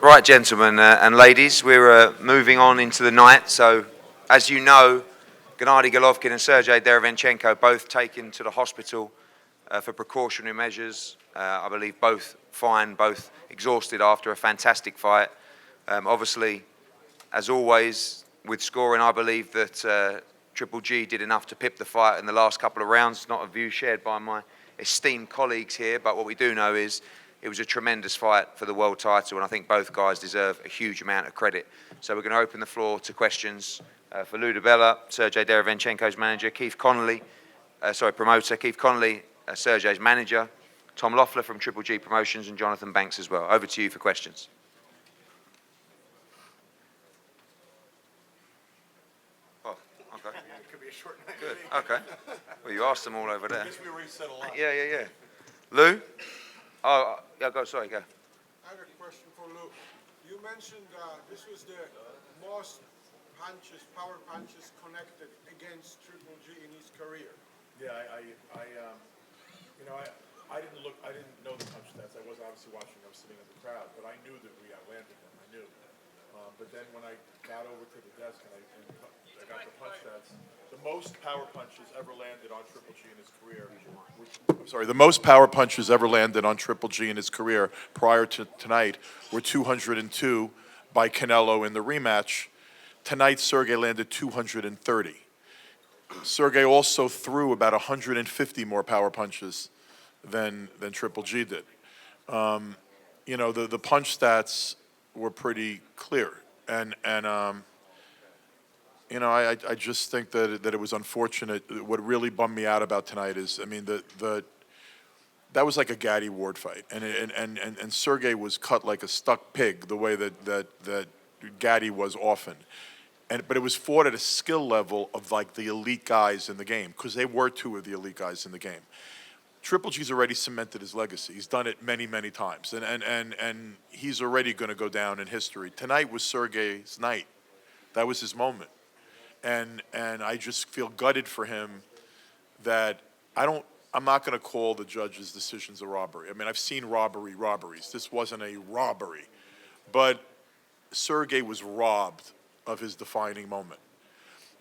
Right, gentlemen and ladies, we're moving on into the night. So, as you know, Gennady Golovkin and Sergei Derevyanchenko both taken to the hospital for precautionary measures. I believe both fine, both exhausted after a fantastic fight. Obviously, as always, with scoring, I believe that Triple G did enough to pip the fight in the last couple of rounds. Not a view shared by my esteemed colleagues here, but what we do know is it was a tremendous fight for the world title, and I think both guys deserve a huge amount of credit. So we're going to open the floor to questions for Lou DiBella, Sergei Derevyanchenko's manager, promoter, Keith Connolly, Sergei's manager, Tom Loeffler from Triple G Promotions, and Jonathan Banks as well. Over to you for questions. Oh, okay. It could be a short night. Good, okay. Well, you asked them all over there. I guess we already said a lot. Yeah. Lou? Oh, yeah, sorry, go. I have a question for Lou. You mentioned this was the most power punches connected against Triple G in his career. Yeah, I didn't know the punch stats. I was obviously watching. I was sitting in the crowd, but I knew that we outlanded him. I knew. But then when I got over to the desk and I got the punch stats, the most power punches ever landed on Triple G in his career. The most power punches ever landed on Triple G in his career prior to tonight were 202 by Canelo in the rematch. Tonight, Sergei landed 230. Sergei also threw about 150 more power punches than Triple G did. The punch stats were pretty clear, and I just think that it was unfortunate. What really bummed me out about tonight is, that was like a Gaddy Ward fight, and Sergei was cut like a stuck pig, the way that Gaddy was often. But it was fought at a skill level of like the elite guys in the game, because they were two of the elite guys in the game. Triple G's already cemented his legacy. He's done it many, many times, and he's already going to go down in history. Tonight was Sergei's night. That was his moment. And I just feel gutted for him that I'm not going to call the judge's decisions a robbery. I've seen robberies. This wasn't a robbery. But Sergei was robbed of his defining moment.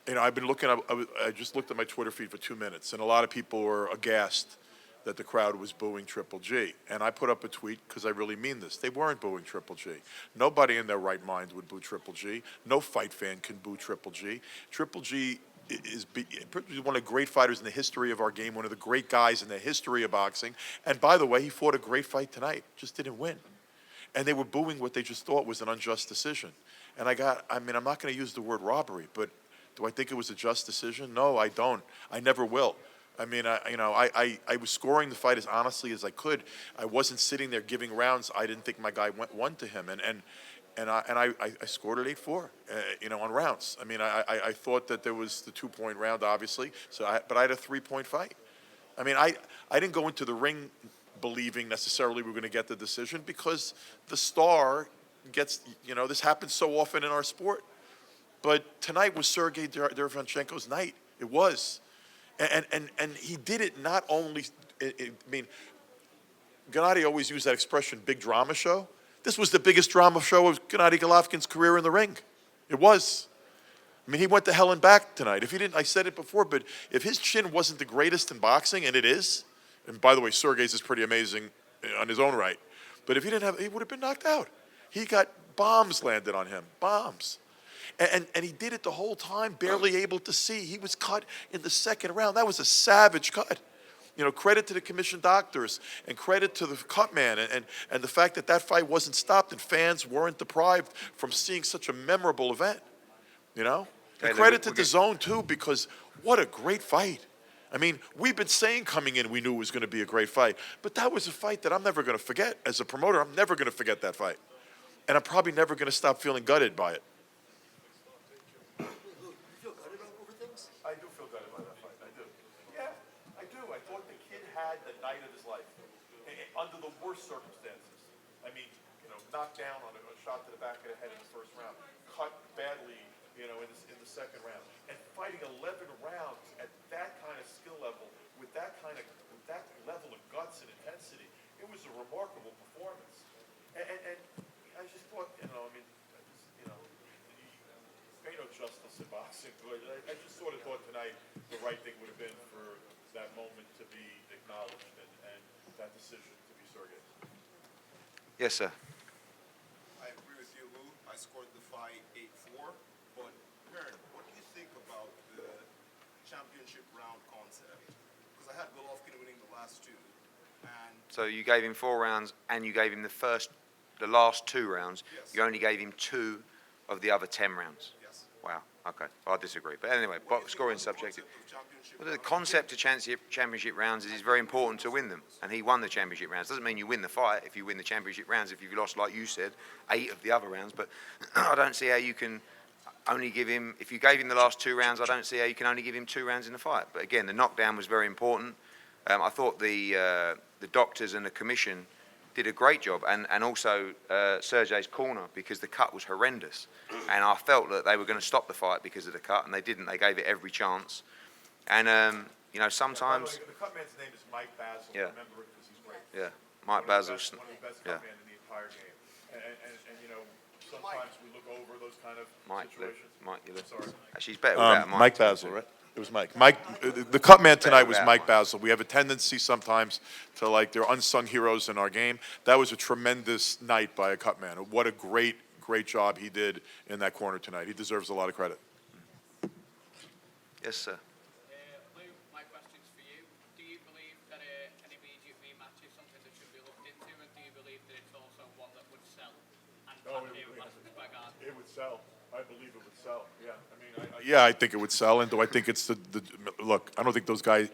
I've been looking up, I just looked at my Twitter feed for 2 minutes, and a lot of people were aghast that the crowd was booing Triple G. And I put up a tweet because I really mean this. They weren't booing Triple G. Nobody in their right mind would boo Triple G. No fight fan can boo Triple G. Triple G is one of the great fighters in the history of our game, one of the great guys in the history of boxing. And by the way, he fought a great fight tonight, just didn't win. And they were booing what they just thought was an unjust decision. And I'm not going to use the word robbery, but do I think it was a just decision? No, I don't. I never will. I was scoring the fight as honestly as I could. I wasn't sitting there giving rounds. I didn't think my guy won to him, and I scored at 8-4, on rounds. I thought that there was the 2-point round, obviously. But I had a 3-point fight. I didn't go into the ring believing necessarily we were going to get the decision, because the star gets, this happens so often in our sport. But tonight was Sergei Derevyanchenko's night. It was. And he did it not only, Gennady always used that expression, big drama show. This was the biggest drama show of Gennady Golovkin's career in the ring. It was. He went to hell and back tonight. I said it before, but if his chin wasn't the greatest in boxing, and it is, and by the way, Sergei's is pretty amazing on his own right, but if he didn't have, he would have been knocked out. He got bombs landed on him, bombs. And he did it the whole time, barely able to see. He was cut in the second round. That was a savage cut. Credit to the commissioned doctors, and credit to the cut man, and the fact that fight wasn't stopped and fans weren't deprived from seeing such a memorable event. And credit to the zone too, because what a great fight. We've been saying coming in we knew it was going to be a great fight, but that was a fight that I'm never going to forget. As a promoter, I'm never going to forget that fight. And I'm probably never going to stop feeling gutted by it. I do feel gutted by that fight. I do. Yeah, I do. I thought the kid had the night of his life, under the worst circumstances. Knocked down on a shot to the back of the head in the first round, cut badly, in the second round, and fighting 11 rounds at that kind of skill level with that level of guts and intensity. It was a remarkable performance. And I just thought, I just sort of thought tonight the right thing would have been for that moment to be acknowledged and that decision to be Sergey. Yes, sir. I agree with you, Lou. I scored the fight 8-4. But, Perrin, what do you think about the championship round concept? Because I had Golovkin winning the last two. And So you gave him 4 rounds, and you gave him the last 2 rounds. Yes. You only gave him 2 of the other 10 rounds. yes. Wow. Okay. I disagree. But anyway, What do you think scoring about the subjective. concept of championship Well, the round? concept of championship rounds is it's very important to win them, and he won the championship rounds. Doesn't mean you win the fight if you win the championship rounds. If you've lost, like you said, 8 of the other rounds, but I don't see how you can only give him. If you gave him the last 2 rounds, I don't see how you can only give him 2 rounds in the fight. But again, the knockdown was very important. I thought the doctors and the commission did a great job, and also Sergey's corner, because the cut was horrendous, and I felt that they were going to stop the fight because of the cut, and they didn't. They gave it every chance, and you know, sometimes, The cut man's name is Mike Basil. Yeah. Remember it because he's great. yeah, Mike Basil, One of the best yeah, cut men in the entire game. And you know, sometimes we look over those kind of Mike, situations. you look. Sorry. Actually, he's better without Mike. Mike Basil, right? It was Mike. The cut man tonight was without Mike Mike. Basil. We have a tendency sometimes to they're unsung heroes in our game. That was a tremendous night by a cut man. What a great job he did in that corner tonight. He deserves a lot of credit. Yes, sir. Lou, my question's for you. Do you believe that an immediate rematch is something that should be looked into, and do you believe that it's also one that would sell? And It would sell. I believe it would sell. Yeah, yeah, I think it would sell. And do I think it's the look? I don't think those guys.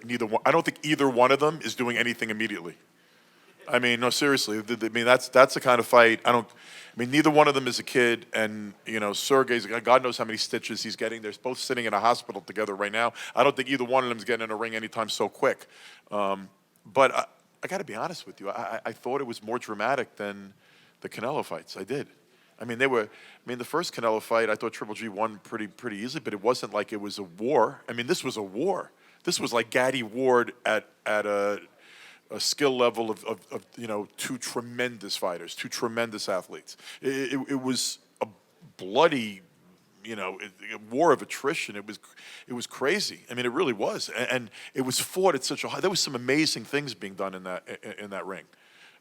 I don't think either one of them is doing anything immediately. I mean, no, seriously. I mean, that's the kind of fight. I mean, neither one of them is a kid, and you know, Sergey's God knows how many stitches he's getting. They're both sitting in a hospital together right now. I don't think either one of them is getting in a ring anytime so quick. But I got to be honest with you. I thought it was more dramatic than the Canelo fights. I did. I mean, the first Canelo fight, I thought Triple G won pretty easily, but it wasn't like it was a war. I mean, this was a war. This was like Gaddy Ward at a skill level of you know, 2 tremendous fighters, 2 tremendous athletes. It was a bloody, you know, a war of attrition. It was crazy. I mean, it really was, and it was fought at such a high. There was some amazing things being done in that ring.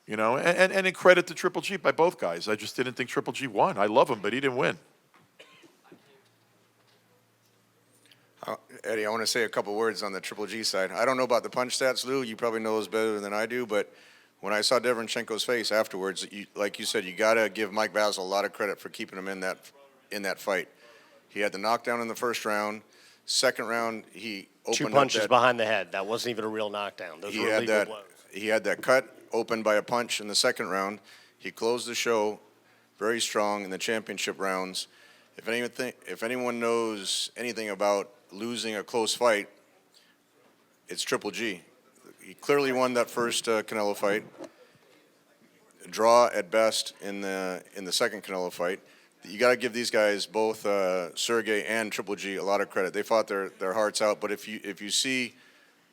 You know, and in credit to Triple G by both guys. I just didn't think Triple G won. I love him, but he didn't win. Eddie, I want to say a couple words on the Triple G side. I don't know about the punch stats, Lou. You probably know those better than I do. But when I saw Derevyanchenko's face afterwards, like you said, you got to give Mike Basil a lot of credit for keeping him in that fight. He had the knockdown in the first round. Second round, he opened 2 up punches that, behind the head. That wasn't even a real knockdown. Those he were had legal that. blows. He had that cut opened by a punch in the second round. He closed the show very strong in the championship rounds. If anyone knows anything about losing a close fight, it's Triple G. He clearly won that first Canelo fight. A draw at best in the second Canelo fight. You got to give these guys, both Sergey and Triple G, a lot of credit. They fought their hearts out. But if you see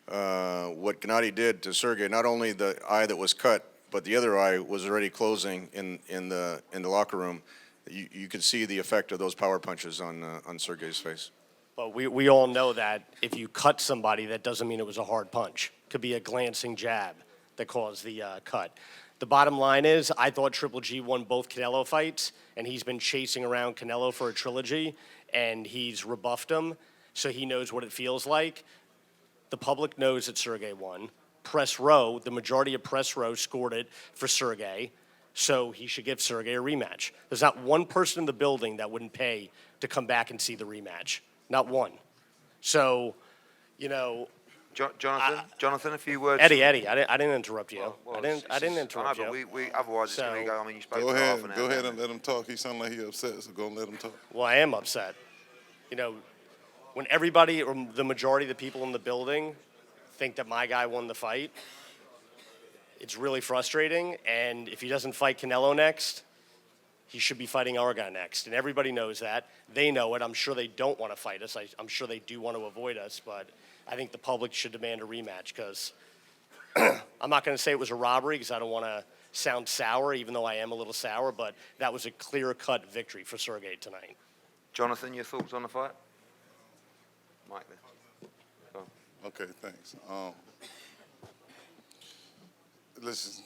what Gennady did to Sergey, not only the eye that was cut, but the other eye was already closing in the locker room. You could see the effect of those power punches on Sergey's face. But we all know that if you cut somebody, that doesn't mean it was a hard punch. Could be a glancing jab that caused the cut. The bottom line is, I thought Triple G won both Canelo fights, and he's been chasing around Canelo for a trilogy, and he's rebuffed him, so he knows what it feels like. The public knows that Sergey won. Press row, the majority of press row scored it for Sergey, so he should give Sergey a rematch. There's not one person in the building that wouldn't pay to come back and see the rematch. Not one. So, you know, Jonathan, a few words. Eddie, I didn't interrupt you. Well, I didn't interrupt I know, you. but we otherwise it's going to go. I mean, you spoke Go for half ahead, an hour. go ahead and let him talk. He sounds like he upset, so go and let him talk. Well, I am upset. You know, when everybody or the majority of the people in the building think that my guy won the fight, it's really frustrating. And if he doesn't fight Canelo next, he should be fighting our guy next. And everybody knows that. They know it. I'm sure they don't want to fight us. I'm sure they do want to avoid us. But I think the public should demand a rematch because I'm not going to say it was a robbery because I don't want to sound sour, even though I am a little sour. But that was a clear-cut victory for Sergey tonight. Jonathan, your thoughts on the fight? Mike there. Go on. Okay, thanks. Listen,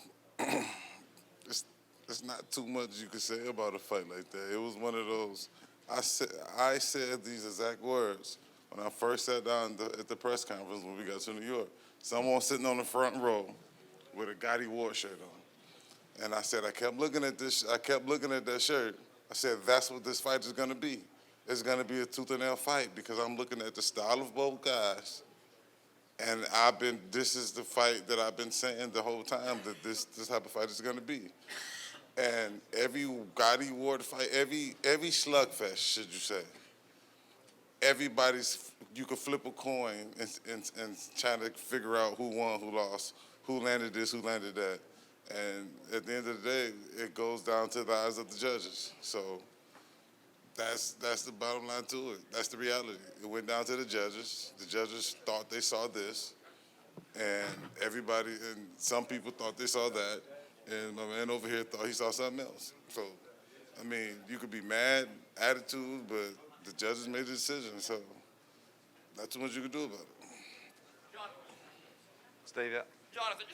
it's not too much you could say about a fight like that. It was one of those. I said these exact words when I first sat down at the press conference when we got to New York. Someone sitting on the front row with a Gotti War shirt on, and I said I kept looking at this. I kept looking at that shirt. I said that's what this fight is going to be. It's going to be a tooth and nail fight because I'm looking at the style of both guys. And this is the fight that I've been saying the whole time that this type of fight is going to be. And every Gotti Ward fight, every slugfest, should you say, you could flip a coin and try to figure out who won, who lost, who landed this, who landed that. And at the end of the day, it goes down to the eyes of the judges. So that's the bottom line to it. That's the reality. It went down to the judges. The judges thought they saw this, and some people thought they saw that, and my man over here thought he saw something else. So, I mean, you could be mad, attitude, but the judges made the decision, so not too much you could do about it. Steve, yeah. Jonathan,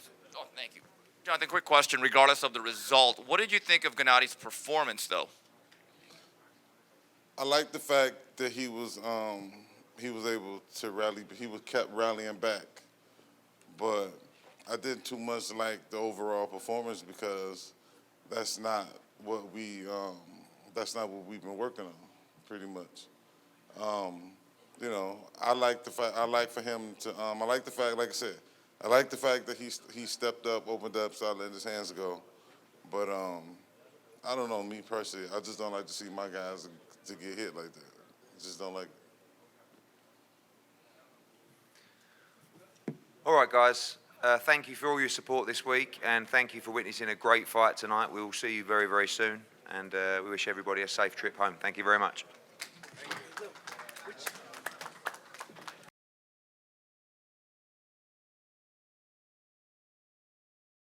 thank you. Jonathan, quick question. Regardless of the result, what did you think of Gennadi's performance, though? I like the fact that he was able to rally. He was kept rallying back, but I didn't too much like the overall performance because that's not what we've been working on, pretty much. You know, I like the fact. I like for him to. I like the fact, like I said, I like the fact that he stepped up, opened up, started letting his hands go. But I don't know, me personally, I just don't like to see my guys to get hit like that. I just don't like it. All right, guys. Thank you for all your support this week, and thank you for witnessing a great fight tonight. We will see you very, very soon, and we wish everybody a safe trip home. Thank you very much. Thank you.